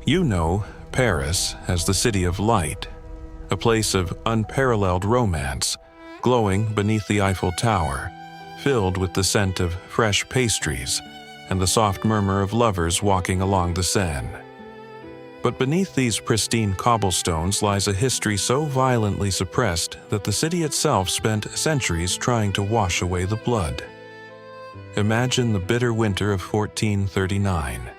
You know Paris as the city of light, a place of unparalleled romance, glowing beneath the Eiffel Tower, filled with the scent of fresh pastries and the soft murmur of lovers walking along the Seine. But beneath these pristine cobblestones lies a history so violently suppressed that the city itself spent centuries trying to wash away the blood. Imagine the bitter winter of 1439.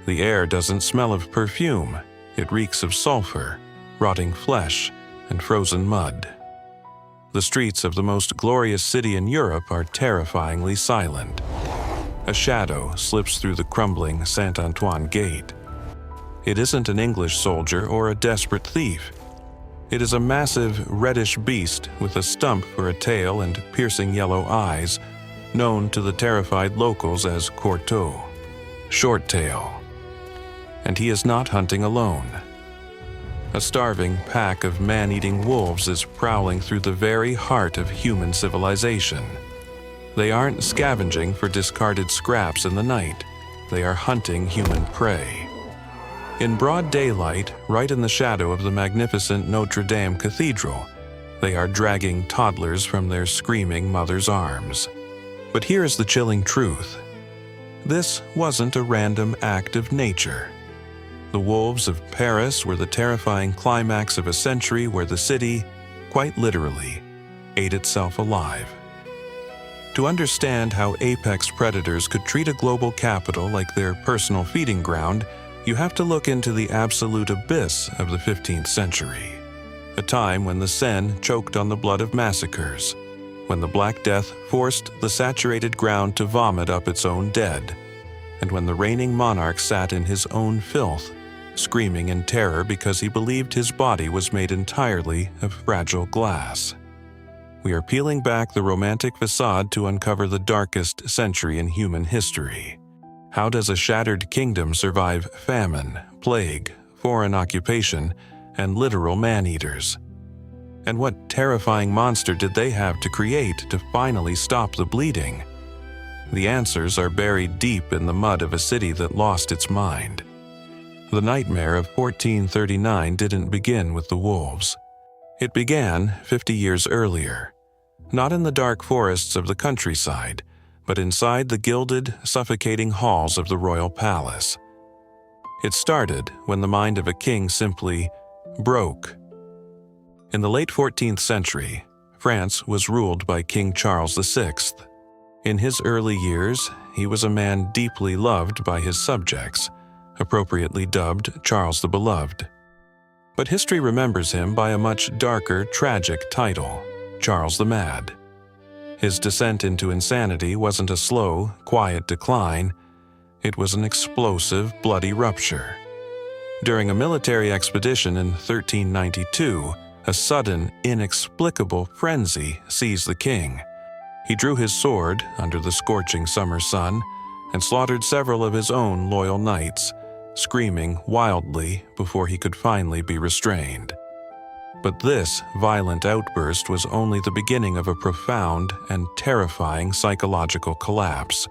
The air doesn't smell of perfume, it reeks of sulfur, rotting flesh, and frozen mud. The streets of the most glorious city in Europe are terrifyingly silent. A shadow slips through the crumbling Saint-Antoine gate. It isn't an English soldier or a desperate thief. It is a massive reddish beast with a stump for a tail and piercing yellow eyes, known to the terrified locals as Courtaud, short tail. And he is not hunting alone. A starving pack of man-eating wolves is prowling through the very heart of human civilization. They aren't scavenging for discarded scraps in the night. They are hunting human prey. In broad daylight, right in the shadow of the magnificent Notre-Dame cathedral, they are dragging toddlers from their screaming mother's arms. But here's the chilling truth. This wasn't a random act of nature. The wolves of Paris were the terrifying climax of a century where the city, quite literally, ate itself alive. To understand how apex predators could treat a global capital like their personal feeding ground, you have to look into the absolute abyss of the 15th century, a time when the Seine choked on the blood of massacres, when the Black Death forced the saturated ground to vomit up its own dead, and when the reigning monarch sat in his own filth, screaming in terror because he believed his body was made entirely of fragile glass. We are peeling back the romantic facade to uncover the darkest century in human history. How does a shattered kingdom survive famine, plague, foreign occupation, and literal man-eaters? And what terrifying monster did they have to create to finally stop the bleeding? The answers are buried deep in the mud of a city that lost its mind. The nightmare of 1439 didn't begin with the wolves. It began 50 years earlier, not in the dark forests of the countryside, but inside the gilded, suffocating halls of the royal palace. It started when the mind of a king simply broke. In the late 14th century, France was ruled by King Charles VI. In his early years, he was a man deeply loved by his subjects, appropriately dubbed Charles the Beloved. But history remembers him by a much darker, tragic title, Charles the Mad. His descent into insanity wasn't a slow, quiet decline. It was an explosive, bloody rupture. During a military expedition in 1392, a sudden, inexplicable frenzy seized the king. He drew his sword under the scorching summer sun and slaughtered several of his own loyal knights, screaming wildly before he could finally be restrained. But this violent outburst was only the beginning of a profound and terrifying psychological collapse.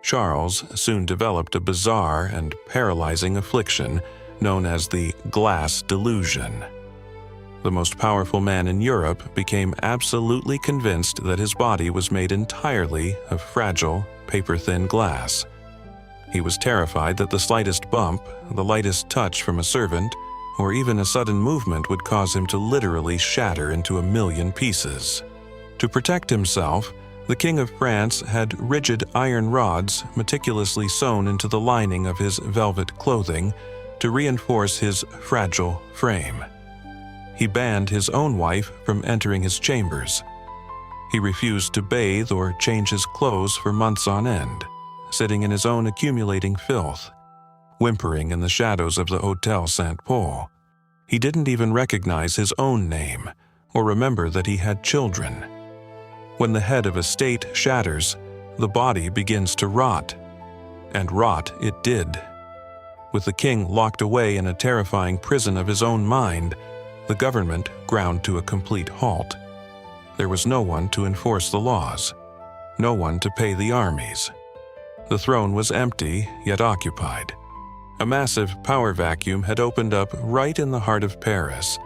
Charles soon developed a bizarre and paralyzing affliction known as the glass delusion. The most powerful man in Europe became absolutely convinced that his body was made entirely of fragile, paper-thin glass. He was terrified that the slightest bump, the lightest touch from a servant, or even a sudden movement would cause him to literally shatter into a million pieces. To protect himself, the King of France had rigid iron rods meticulously sewn into the lining of his velvet clothing to reinforce his fragile frame. He banned his own wife from entering his chambers. He refused to bathe or change his clothes for months on end, sitting in his own accumulating filth, whimpering in the shadows of the Hôtel Saint-Paul. He didn't even recognize his own name or remember that he had children. When the head of a state shatters, the body begins to rot. And rot it did. With the king locked away in a terrifying prison of his own mind, the government ground to a complete halt. There was no one to enforce the laws, no one to pay the armies. The throne was empty, yet occupied. A massive power vacuum had opened up right in the heart of Paris,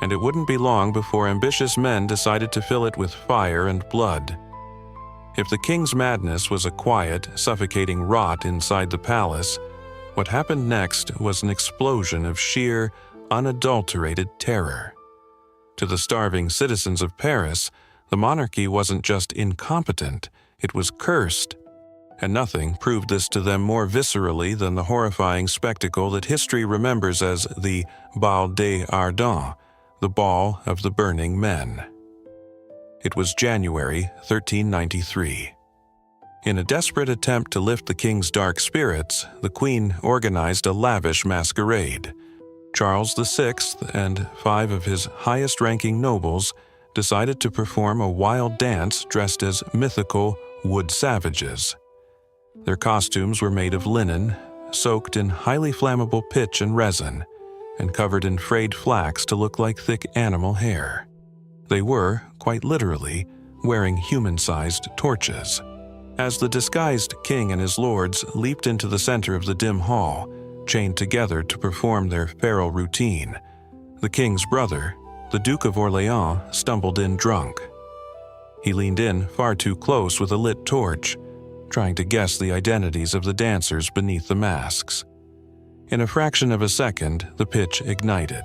and it wouldn't be long before ambitious men decided to fill it with fire and blood. If the king's madness was a quiet, suffocating rot inside the palace, what happened next was an explosion of sheer, unadulterated terror. To the starving citizens of Paris, the monarchy wasn't just incompetent, it was cursed. And nothing proved this to them more viscerally than the horrifying spectacle that history remembers as the Bal des Ardents, the Ball of the Burning Men. It was January 1393. In a desperate attempt to lift the king's dark spirits, the queen organized a lavish masquerade. Charles VI and 5 of his highest-ranking nobles decided to perform a wild dance dressed as mythical wood savages. Their costumes were made of linen, soaked in highly flammable pitch and resin, and covered in frayed flax to look like thick animal hair. They were, quite literally, wearing human-sized torches. As the disguised king and his lords leaped into the center of the dim hall, chained together to perform their feral routine, the king's brother, the Duke of Orleans, stumbled in drunk. He leaned in far too close with a lit torch, trying to guess the identities of the dancers beneath the masks. In a fraction of a second, the pitch ignited.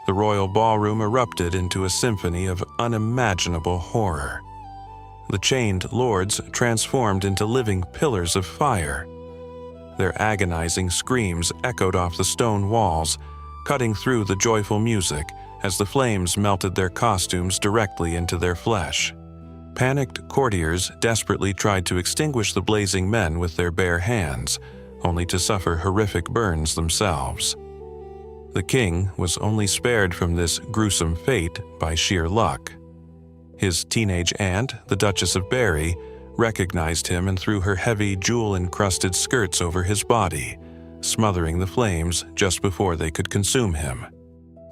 The royal ballroom erupted into a symphony of unimaginable horror. The chained lords transformed into living pillars of fire. Their agonizing screams echoed off the stone walls, cutting through the joyful music as the flames melted their costumes directly into their flesh. Panicked courtiers desperately tried to extinguish the blazing men with their bare hands, only to suffer horrific burns themselves. The king was only spared from this gruesome fate by sheer luck. His teenage aunt, the Duchess of Berry, recognized him and threw her heavy, jewel-encrusted skirts over his body, smothering the flames just before they could consume him.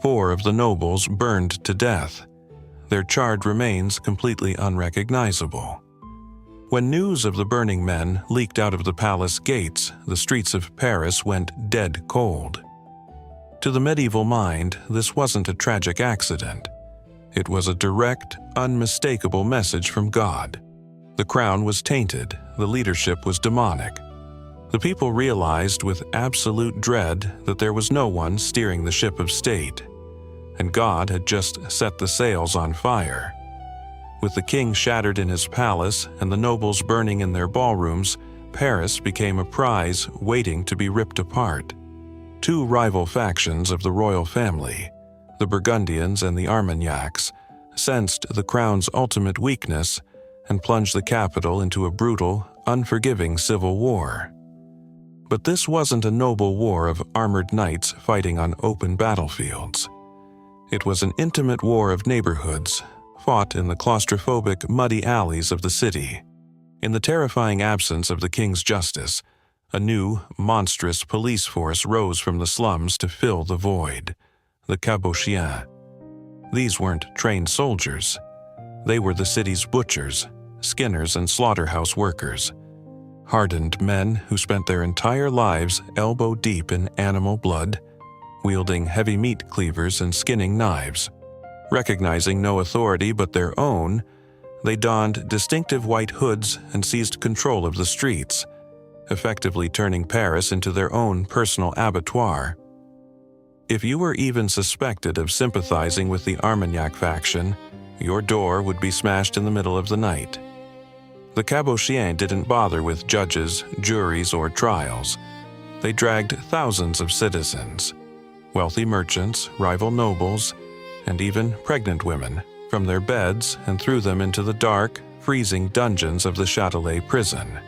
4 of the nobles burned to death, their charred remains completely unrecognizable. When news of the burning men leaked out of the palace gates, the streets of Paris went dead cold. To the medieval mind, this wasn't a tragic accident. It was a direct, unmistakable message from God. The crown was tainted, the leadership was demonic. The people realized with absolute dread that there was no one steering the ship of state, and God had just set the sails on fire. With the king shattered in his palace and the nobles burning in their ballrooms, Paris became a prize waiting to be ripped apart. 2 rival factions of the royal family, the Burgundians and the Armagnacs, sensed the crown's ultimate weakness and plunged the capital into a brutal, unforgiving civil war. But this wasn't a noble war of armored knights fighting on open battlefields. It was an intimate war of neighborhoods, fought in the claustrophobic, muddy alleys of the city. In the terrifying absence of the king's justice, a new, monstrous police force rose from the slums to fill the void, the cabochiens. These weren't trained soldiers. They were the city's butchers, skinners, and slaughterhouse workers. Hardened men who spent their entire lives elbow-deep in animal blood, wielding heavy meat cleavers and skinning knives. Recognizing no authority but their own, they donned distinctive white hoods and seized control of the streets, effectively turning Paris into their own personal abattoir. If you were even suspected of sympathizing with the Armagnac faction, your door would be smashed in the middle of the night. The cabochiens didn't bother with judges, juries, or trials. They dragged thousands of citizens, wealthy merchants, rival nobles, and even pregnant women, from their beds and threw them into the dark, freezing dungeons of the Châtelet prison.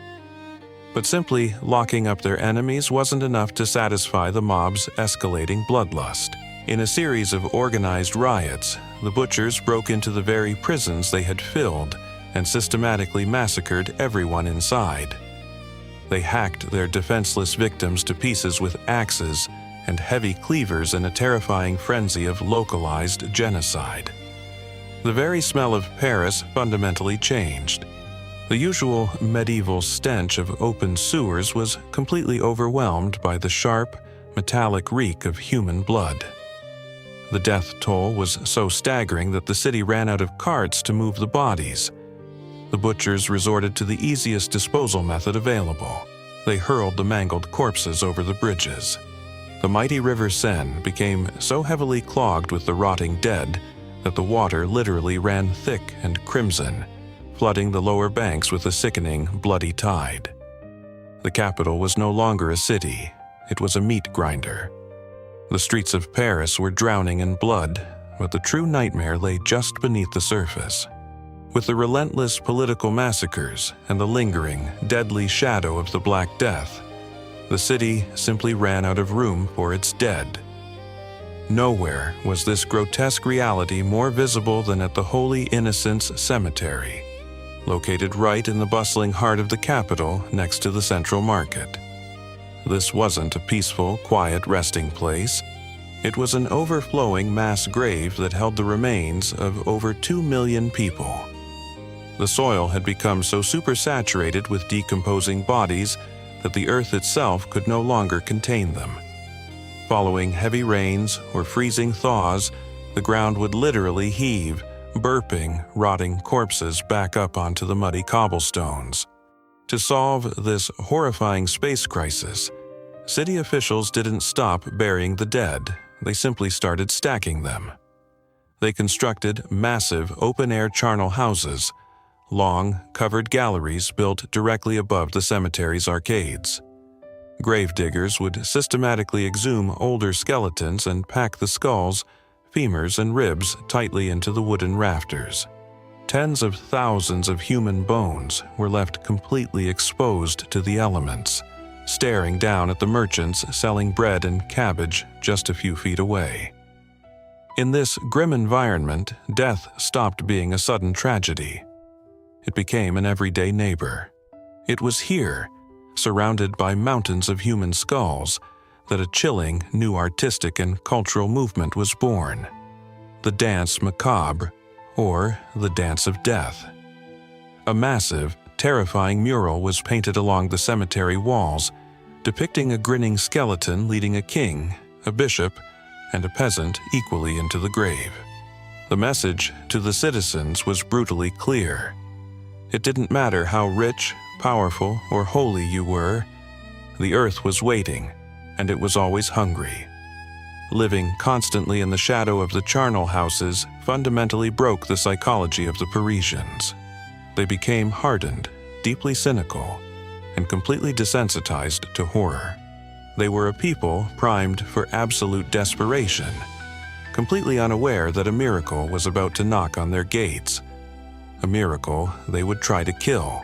But simply locking up their enemies wasn't enough to satisfy the mob's escalating bloodlust. In a series of organized riots, the butchers broke into the very prisons they had filled and systematically massacred everyone inside. They hacked their defenseless victims to pieces with axes and heavy cleavers in a terrifying frenzy of localized genocide. The very smell of Paris fundamentally changed. The usual medieval stench of open sewers was completely overwhelmed by the sharp, metallic reek of human blood. The death toll was so staggering that the city ran out of carts to move the bodies. The butchers resorted to the easiest disposal method available. They hurled the mangled corpses over the bridges. The mighty river Seine became so heavily clogged with the rotting dead that the water literally ran thick and crimson, flooding the lower banks with a sickening, bloody tide. The capital was no longer a city, it was a meat grinder. The streets of Paris were drowning in blood, but the true nightmare lay just beneath the surface. With the relentless political massacres and the lingering, deadly shadow of the Black Death, the city simply ran out of room for its dead. Nowhere was this grotesque reality more visible than at the Holy Innocents Cemetery, located right in the bustling heart of the capital next to the central market. This wasn't a peaceful, quiet resting place. It was an overflowing mass grave that held the remains of over 2 million people. The soil had become so supersaturated with decomposing bodies that the earth itself could no longer contain them. Following heavy rains or freezing thaws, the ground would literally heave, burping rotting corpses back up onto the muddy cobblestones. To solve this horrifying space crisis, city officials didn't stop burying the dead, they simply started stacking them. They constructed massive open-air charnel houses, long, covered galleries built directly above the cemetery's arcades. Gravediggers would systematically exhume older skeletons and pack the skulls, femurs, and ribs tightly into the wooden rafters. Tens of thousands of human bones were left completely exposed to the elements, staring down at the merchants selling bread and cabbage just a few feet away. In this grim environment, death stopped being a sudden tragedy. It became an everyday neighbor. It was here, surrounded by mountains of human skulls, that a chilling new artistic and cultural movement was born: the Danse Macabre, or the Dance of Death. A massive, terrifying mural was painted along the cemetery walls, depicting a grinning skeleton leading a king, a bishop, and a peasant equally into the grave. The message to the citizens was brutally clear. It didn't matter how rich, powerful, or holy you were, the earth was waiting, and it was always hungry. Living constantly in the shadow of the charnel houses fundamentally broke the psychology of the Parisians. They became hardened, deeply cynical, and completely desensitized to horror. They were a people primed for absolute desperation, completely unaware that a miracle was about to knock on their gates, a miracle they would try to kill.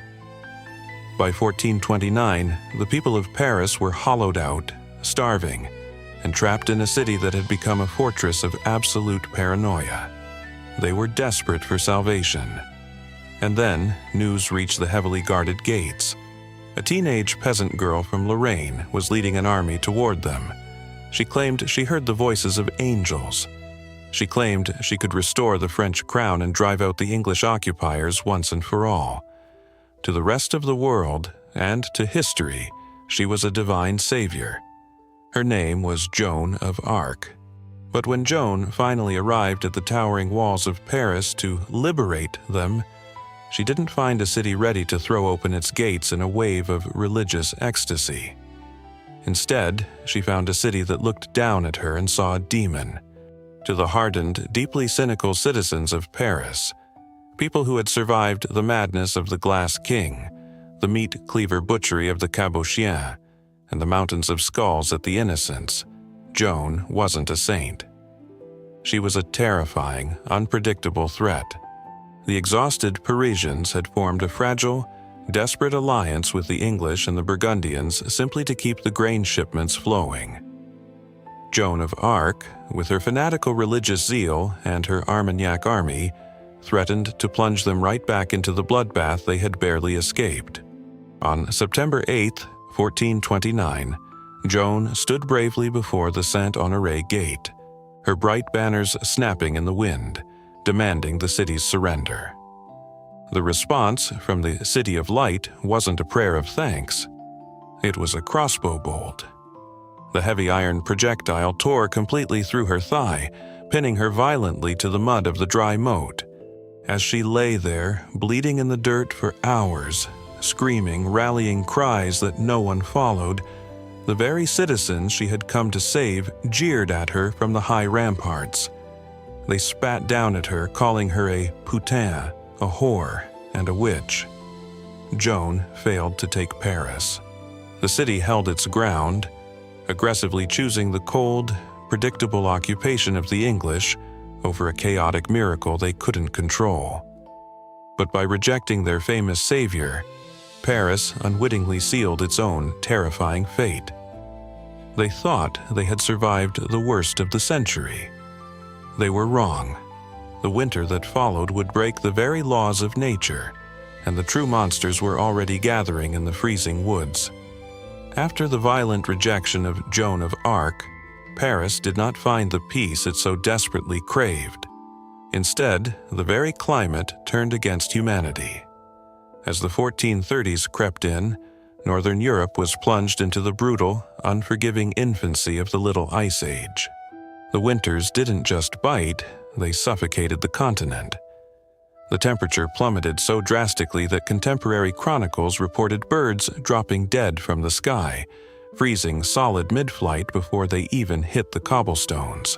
By 1429, the people of Paris were hollowed out, starving, and trapped in a city that had become a fortress of absolute paranoia. They were desperate for salvation. And then, news reached the heavily guarded gates. A teenage peasant girl from Lorraine was leading an army toward them. She claimed she heard the voices of angels. She claimed she could restore the French crown and drive out the English occupiers once and for all. To the rest of the world, and to history, she was a divine savior. Her name was Joan of Arc. But when Joan finally arrived at the towering walls of Paris to liberate them, she didn't find a city ready to throw open its gates in a wave of religious ecstasy. Instead, she found a city that looked down at her and saw a demon. To the hardened, deeply cynical citizens of Paris, people who had survived the madness of the Glass King, the meat cleaver butchery of the Cabochien, and the mountains of skulls at the Innocents, Joan wasn't a saint. She was a terrifying, unpredictable threat. The exhausted Parisians had formed a fragile, desperate alliance with the English and the Burgundians simply to keep the grain shipments flowing. Joan of Arc, with her fanatical religious zeal and her Armagnac army, threatened to plunge them right back into the bloodbath they had barely escaped. On September 8, 1429, Joan stood bravely before the Saint-Honoré gate, her bright banners snapping in the wind, demanding the city's surrender. The response from the City of Light wasn't a prayer of thanks. It was a crossbow bolt. The heavy iron projectile tore completely through her thigh, pinning her violently to the mud of the dry moat. As she lay there, bleeding in the dirt for hours, screaming rallying cries that no one followed, the very citizens she had come to save jeered at her from the high ramparts. They spat down at her, calling her a putain, a whore, and a witch. Joan failed to take Paris. The city held its ground, aggressively choosing the cold, predictable occupation of the English over a chaotic miracle they couldn't control. But by rejecting their famous savior, Paris unwittingly sealed its own terrifying fate. They thought they had survived the worst of the century. They were wrong. The winter that followed would break the very laws of nature, and the true monsters were already gathering in the freezing woods. After the violent rejection of Joan of Arc, Paris did not find the peace it so desperately craved. Instead, the very climate turned against humanity. As the 1430s crept in, Northern Europe was plunged into the brutal, unforgiving infancy of the Little Ice Age. The winters didn't just bite, they suffocated the continent. The temperature plummeted so drastically that contemporary chronicles reported birds dropping dead from the sky, freezing solid mid-flight before they even hit the cobblestones.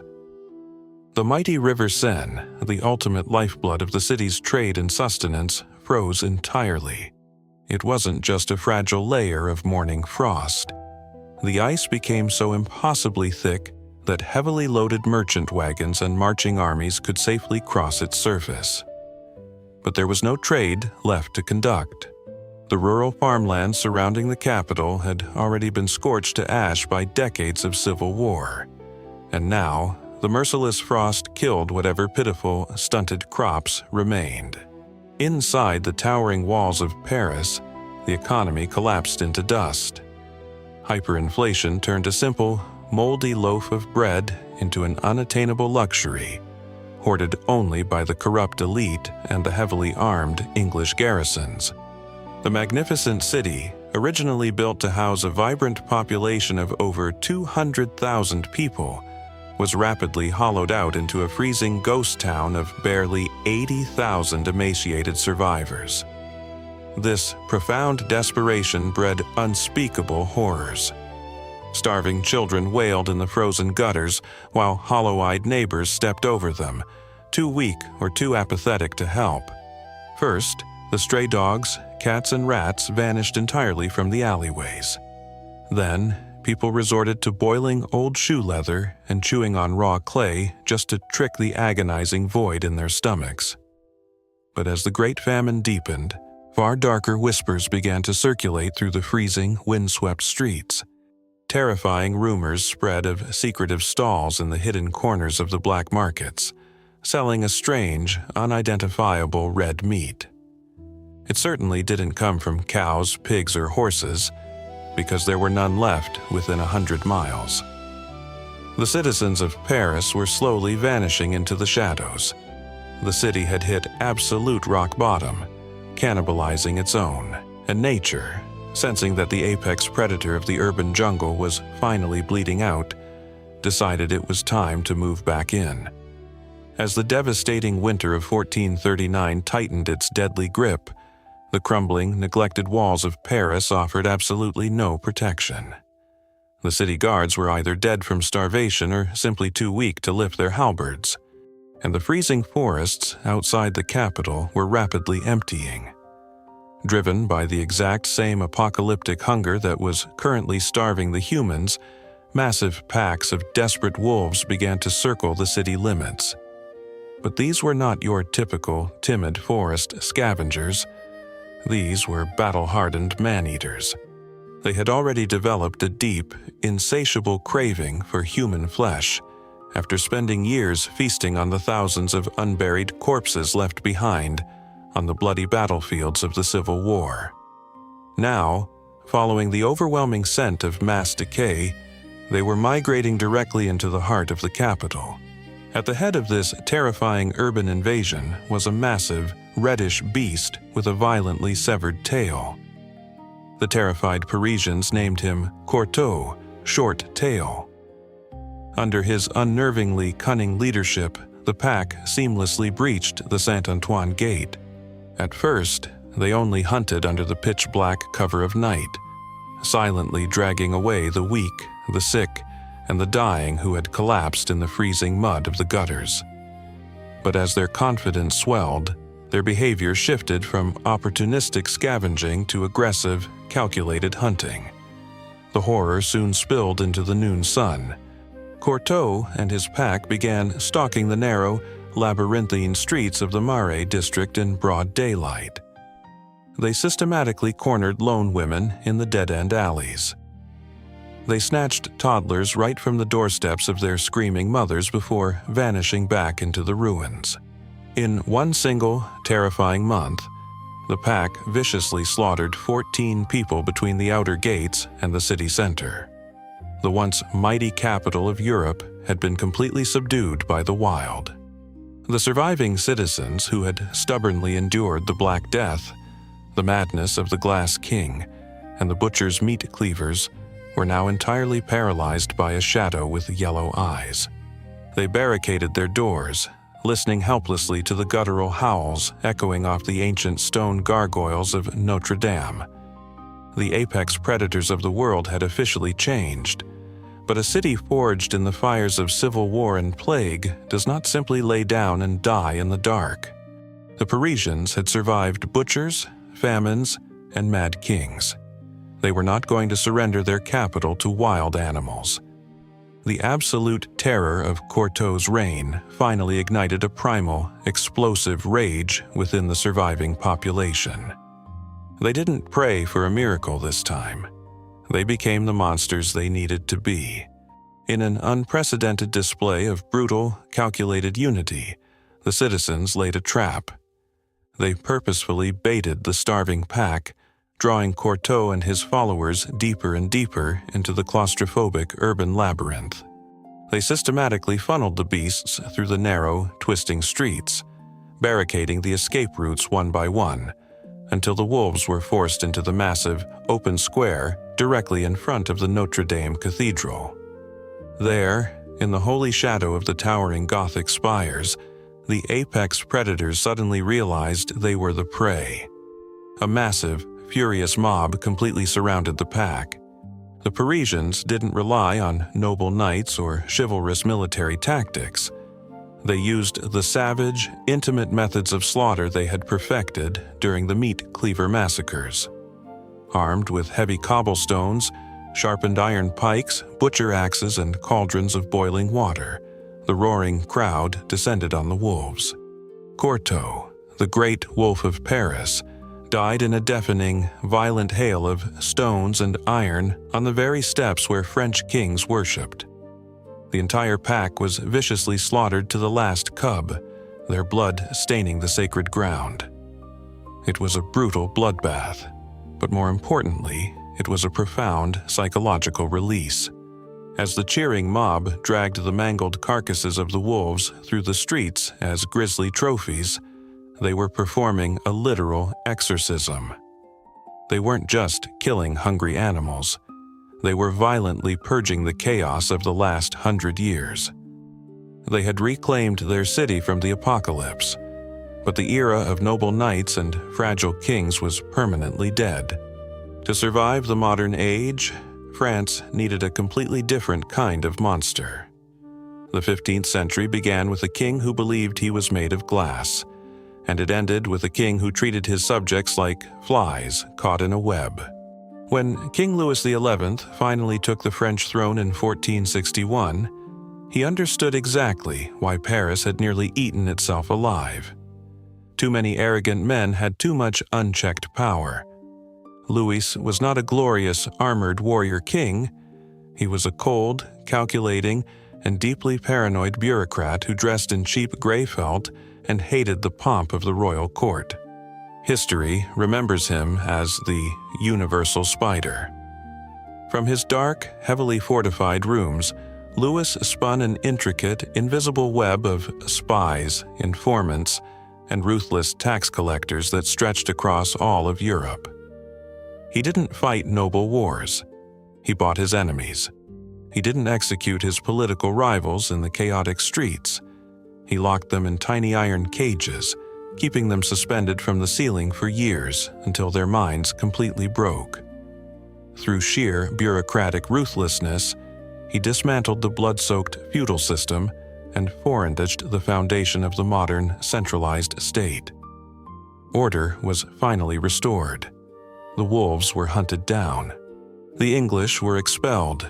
The mighty river Seine, the ultimate lifeblood of the city's trade and sustenance, froze entirely. It wasn't just a fragile layer of morning frost. The ice became so impossibly thick that heavily loaded merchant wagons and marching armies could safely cross its surface. But there was no trade left to conduct. The rural farmlands surrounding the capital had already been scorched to ash by decades of civil war. And now, the merciless frost killed whatever pitiful, stunted crops remained. Inside the towering walls of Paris, the economy collapsed into dust. Hyperinflation turned a simple, moldy loaf of bread into an unattainable luxury, hoarded only by the corrupt elite and the heavily armed English garrisons. The magnificent city, originally built to house a vibrant population of over 200,000 people, was rapidly hollowed out into a freezing ghost town of barely 80,000 emaciated survivors. This profound desperation bred unspeakable horrors. Starving children wailed in the frozen gutters, while hollow-eyed neighbors stepped over them, too weak or too apathetic to help. First, the stray dogs, cats, and rats vanished entirely from the alleyways. Then, people resorted to boiling old shoe leather and chewing on raw clay just to trick the agonizing void in their stomachs. But as the Great Famine deepened, far darker whispers began to circulate through the freezing, windswept streets. Terrifying rumors spread of secretive stalls in the hidden corners of the black markets, selling a strange, unidentifiable red meat. It certainly didn't come from cows, pigs, or horses, because there were none left within 100 miles. The citizens of Paris were slowly vanishing into the shadows. The city had hit absolute rock bottom, cannibalizing its own, and nature, sensing that the apex predator of the urban jungle was finally bleeding out, decided it was time to move back in. As the devastating winter of 1439 tightened its deadly grip, the crumbling, neglected walls of Paris offered absolutely no protection. The city guards were either dead from starvation or simply too weak to lift their halberds, and the freezing forests outside the capital were rapidly emptying. Driven by the exact same apocalyptic hunger that was currently starving the humans, massive packs of desperate wolves began to circle the city limits. But these were not your typical, timid forest scavengers. These were battle-hardened man-eaters. They had already developed a deep, insatiable craving for human flesh, after spending years feasting on the thousands of unburied corpses left behind on the bloody battlefields of the Civil War. Now, following the overwhelming scent of mass decay, they were migrating directly into the heart of the capital, At the head of this terrifying urban invasion was a massive, reddish beast with a violently severed tail. The terrified Parisians named him Courtaud, Short Tail. Under his unnervingly cunning leadership, the pack seamlessly breached the Saint-Antoine Gate. At first, they only hunted under the pitch-black cover of night, silently dragging away the weak, the sick, and the dying who had collapsed in the freezing mud of the gutters. But as their confidence swelled, their behavior shifted from opportunistic scavenging to aggressive, calculated hunting. The horror soon spilled into the noon sun. Courtaud and his pack began stalking the narrow, labyrinthine streets of the Marais district in broad daylight. They systematically cornered lone women in the dead-end alleys. They snatched toddlers right from the doorsteps of their screaming mothers before vanishing back into the ruins. In one single, terrifying month, the pack viciously slaughtered 14 people between the outer gates and the city center. The once mighty capital of Europe had been completely subdued by the wild. The surviving citizens who had stubbornly endured the Black Death, the madness of the Glass King, and the butcher's meat cleavers were now entirely paralyzed by a shadow with yellow eyes. They barricaded their doors, listening helplessly to the guttural howls echoing off the ancient stone gargoyles of Notre-Dame. The apex predators of the world had officially changed, but a city forged in the fires of civil war and plague does not simply lay down and die in the dark. The Parisians had survived butchers, famines, and mad kings. They were not going to surrender their capital to wild animals. The absolute terror of Courtaud's reign finally ignited a primal, explosive rage within the surviving population. They didn't pray for a miracle this time. They became the monsters they needed to be. In an unprecedented display of brutal, calculated unity, the citizens laid a trap. They purposefully baited the starving pack, drawing Courtaud and his followers deeper and deeper into the claustrophobic urban labyrinth. They systematically funneled the beasts through the narrow, twisting streets, barricading the escape routes one by one, until the wolves were forced into the massive, open square directly in front of the Notre-Dame Cathedral. There, in the holy shadow of the towering Gothic spires, the apex predators suddenly realized they were the prey. A massive, furious mob completely surrounded the pack. The Parisians didn't rely on noble knights or chivalrous military tactics. They used the savage, intimate methods of slaughter they had perfected during the meat cleaver massacres. Armed with heavy cobblestones, sharpened iron pikes, butcher axes, and cauldrons of boiling water, the roaring crowd descended on the wolves. Courtaud, the great wolf of Paris, died in a deafening, violent hail of stones and iron on the very steps where French kings worshipped. The entire pack was viciously slaughtered to the last cub, their blood staining the sacred ground. It was a brutal bloodbath, but more importantly, it was a profound psychological release. As the cheering mob dragged the mangled carcasses of the wolves through the streets as grisly trophies, they were performing a literal exorcism. They weren't just killing hungry animals. They were violently purging the chaos of the last 100 years. They had reclaimed their city from the apocalypse, but the era of noble knights and fragile kings was permanently dead. To survive the modern age, France needed a completely different kind of monster. The 15th century began with a king who believed he was made of glass, and it ended with a king who treated his subjects like flies caught in a web. When King Louis XI finally took the French throne in 1461, he understood exactly why Paris had nearly eaten itself alive. Too many arrogant men had too much unchecked power. Louis was not a glorious, armored warrior king. He was a cold, calculating, and deeply paranoid bureaucrat who dressed in cheap gray felt and hated the pomp of the royal court. History remembers him as the Universal Spider. From his dark, heavily fortified rooms, Louis spun an intricate, invisible web of spies, informants, and ruthless tax collectors that stretched across all of Europe. He didn't fight noble wars. He bought his enemies. He didn't execute his political rivals in the chaotic streets. He locked them in tiny iron cages, keeping them suspended from the ceiling for years until their minds completely broke. Through sheer bureaucratic ruthlessness, he dismantled the blood-soaked feudal system and foraged the foundation of the modern, centralized state. Order was finally restored. The wolves were hunted down. The English were expelled.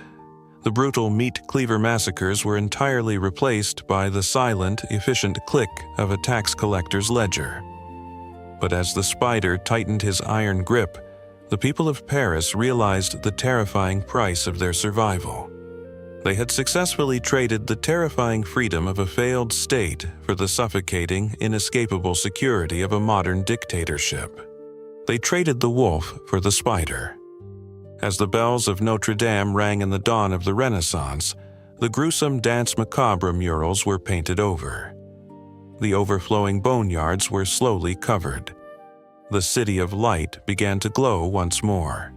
The brutal meat-cleaver massacres were entirely replaced by the silent, efficient click of a tax collector's ledger. But as the spider tightened his iron grip, the people of Paris realized the terrifying price of their survival. They had successfully traded the terrifying freedom of a failed state for the suffocating, inescapable security of a modern dictatorship. They traded the wolf for the spider. As the bells of Notre-Dame rang in the dawn of the Renaissance, the gruesome Danse Macabre murals were painted over. The overflowing boneyards were slowly covered. The city of light began to glow once more.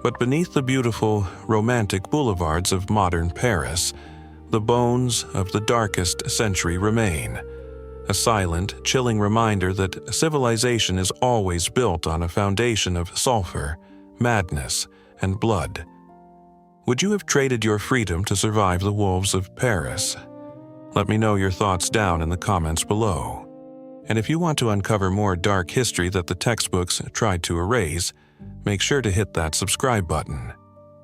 But beneath the beautiful, romantic boulevards of modern Paris, the bones of the darkest century remain, a silent, chilling reminder that civilization is always built on a foundation of sulfur, madness, and blood. Would you have traded your freedom to survive the wolves of Paris? Let me know your thoughts down in the comments below. And if you want to uncover more dark history that the textbooks tried to erase, make sure to hit that subscribe button.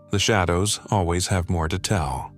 The shadows always have more to tell.